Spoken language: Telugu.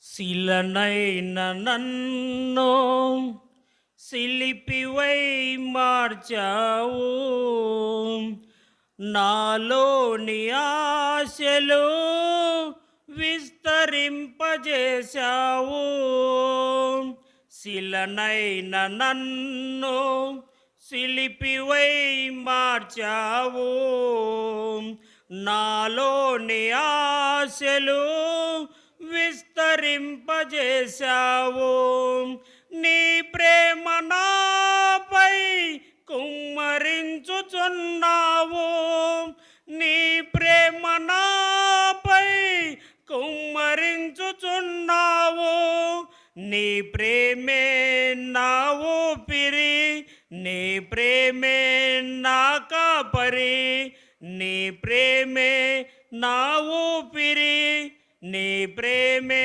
శిలనైన నన్ను శిలిపివై మార్చావు, నాలోని ఆశలు విస్తరింపజేశావు. శిలనైన నన్ను శిలిపివై మార్చావు, నాలోని ఆశలు విస్తరింపజేశావు. నీ ప్రేమ నాపై కుమ్మరించుచున్నావు, నీ ప్రేమ నాపై కుమ్మరించుచున్నావు. నీ ప్రేమే నా ఊపిరి, నీ ప్రేమే నా కాపరి, నీ ప్రేమే నా ఊపిరి, నీ ప్రేమే